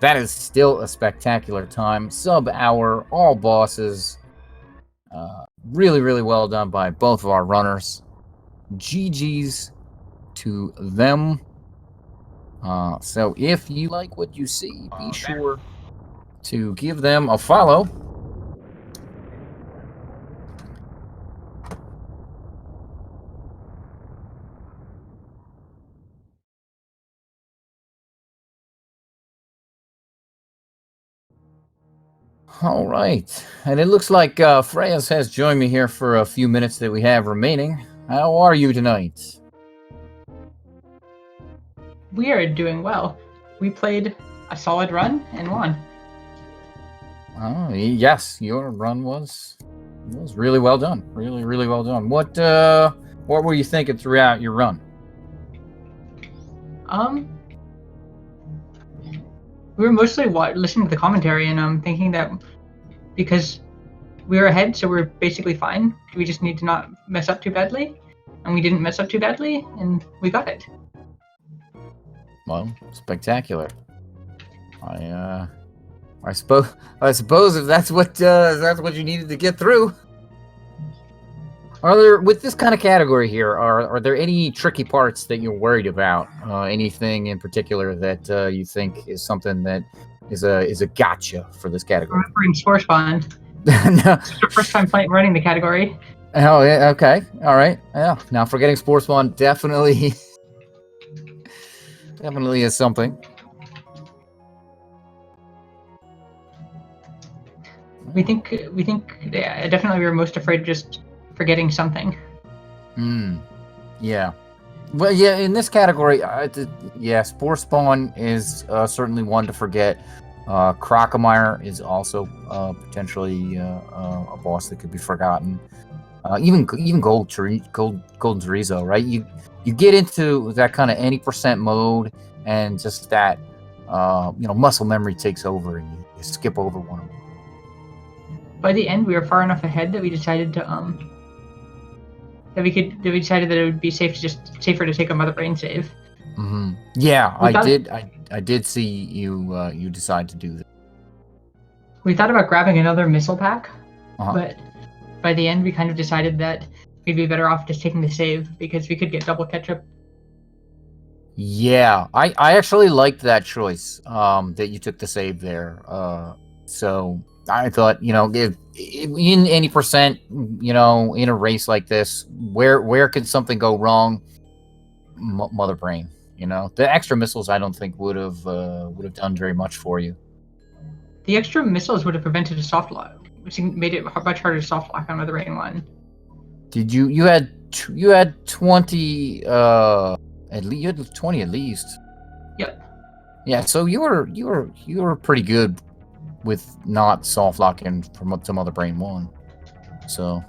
That is still a spectacular time. Sub-hour, all bosses. Really, really well done by both of our runners. GG's to them. So if you like what you see, be sure to give them a follow. All right, and it looks like Freyas has joined me here for a few minutes that we have remaining. How are you tonight? We are doing well. We played a solid run and won. Oh, yes, your run was really well done. Really, really well done. What were you thinking throughout your run? We were mostly listening to the commentary, and thinking that because we were ahead, so we're basically fine. We just need to not mess up too badly, and we didn't mess up too badly, and we got it. Well, spectacular. I suppose if that's what you needed to get through. Are there, with this kind of category here, are there any tricky parts that you're worried about? Anything in particular that you think is something that is a gotcha for this category? Remembering Spore Spawn. No. It's our first time running the category. Oh, yeah, okay. All right. Yeah. Now, forgetting Spore Spawn definitely is something. We think yeah, definitely we were most afraid of just forgetting something. Yeah. Well, yeah, in this category, yeah, Spore Spawn is certainly one to forget. Crocomire is also potentially a boss that could be forgotten. Even Golden Chorizo, right? You get into that kind of any percent mode, and just that muscle memory takes over, and you skip over one of them. By the end, we were far enough ahead that we decided to that we decided that it would be safer to take a Mother Brain save. Yeah, I did see you you decide to do that. We thought about grabbing another missile pack, Uh-huh. but by the end we kind of decided that we'd be better off just taking the save because we could get double ketchup. Yeah, I actually liked that choice, that you took the save there. So I thought, if in any percent, in a race like this, where could something go wrong? Mother Brain, the extra missiles I don't think would have done very much for you. The extra missiles would have prevented a soft lock, which made it much harder to soft lock on Mother Brain 1. Did you had 20 at least, you had 20 at least. Yep. Yeah, so you were pretty good with not soft locking from to Mother Brain 1. So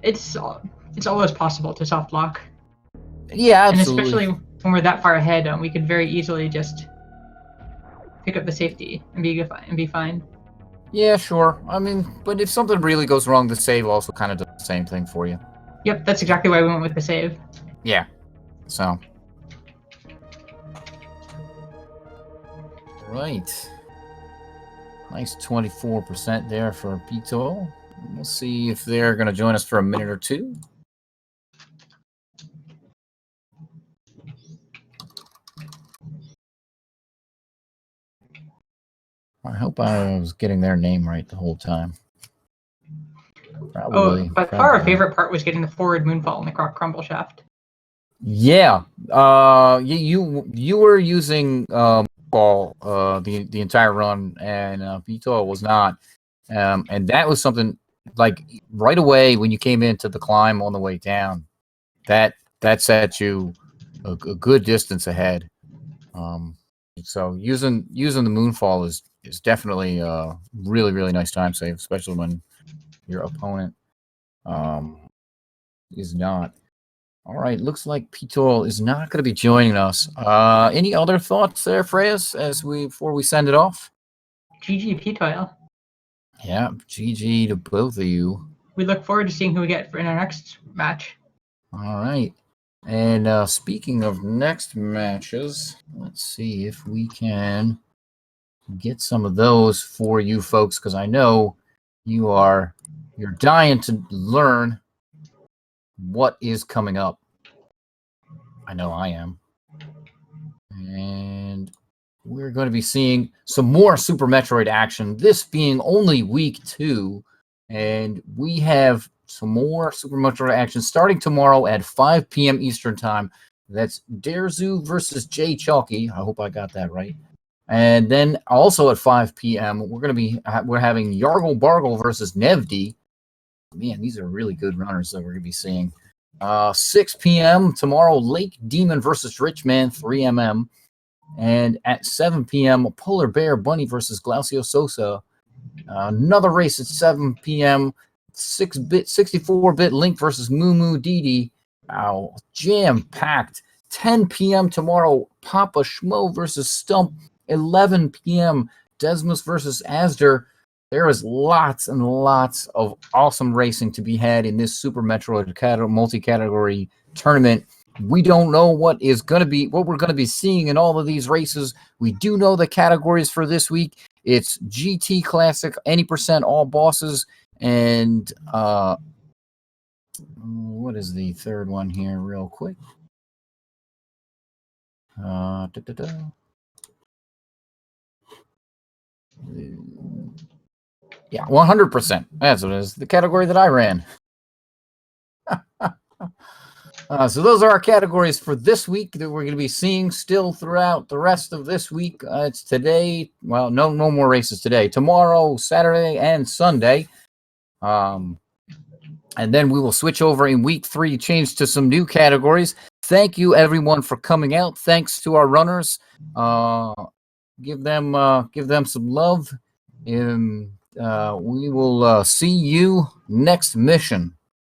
it's always possible to soft lock. Yeah, absolutely. And especially when we're that far ahead, we could very easily just pick up the safety and be fine. Yeah, sure. I mean, but if something really goes wrong, the save also kind of does the same thing for you. Yep, that's exactly why we went with the save. Yeah. So. Right. Nice 24% there for ptoil. We'll see if they're going to join us for a minute or two. I hope I was getting their name right the whole time. Probably. By far our favorite part was getting the forward moonfall in the Croc Crumble shaft. Yeah. You were using ball the entire run, and ptoil was not. And that was something like right away when you came into the climb on the way down, that set you a good distance ahead. So using the moonfall is definitely a really, really nice time save, especially when your opponent is not. All right, looks like ptoil is not going to be joining us. Any other thoughts there, Freyas, before we send it off? GG ptoil. Yeah, GG to both of you. We look forward to seeing who we get in our next match. All right. And speaking of next matches, let's see if we can get some of those for you folks, because I know you're dying to learn what is coming up. I know I am. And we're going to be seeing some more Super Metroid action, this being only week 2. And we have some more Super Metroid action starting tomorrow at 5 p.m. Eastern Time. That's Darezu versus Jay Chalky. I hope I got that right. And then also at 5 p.m., we're having Yargle Bargle versus Nevdi. Man, these are really good runners that we're going to be seeing. 6 p.m. tomorrow, Lake Demon versus Richman 3mm. And at 7 p.m., Polar Bear Bunny versus Glaucio Sosa. Another race at 7 p.m., 64-bit Link versus Moo Moo Didi. Wow, jam-packed. 10 p.m. tomorrow, Papa Schmo versus Stump. 11 p.m., Desmos versus Asder. There is lots and lots of awesome racing to be had in this Super Metroid multi-category tournament. We don't know what we're going to be seeing in all of these races. We do know the categories for this week. It's GT Classic, any percent, all bosses, and what is the third one here, real quick? Yeah, 100%. That's what it is. The category that I ran. So those are our categories for this week that we're going to be seeing still throughout the rest of this week. It's today. Well, no more races today. Tomorrow, Saturday, and Sunday. And then we will switch over in week 3, change to some new categories. Thank you, everyone, for coming out. Thanks to our runners. Give them some love. We will see you next mission.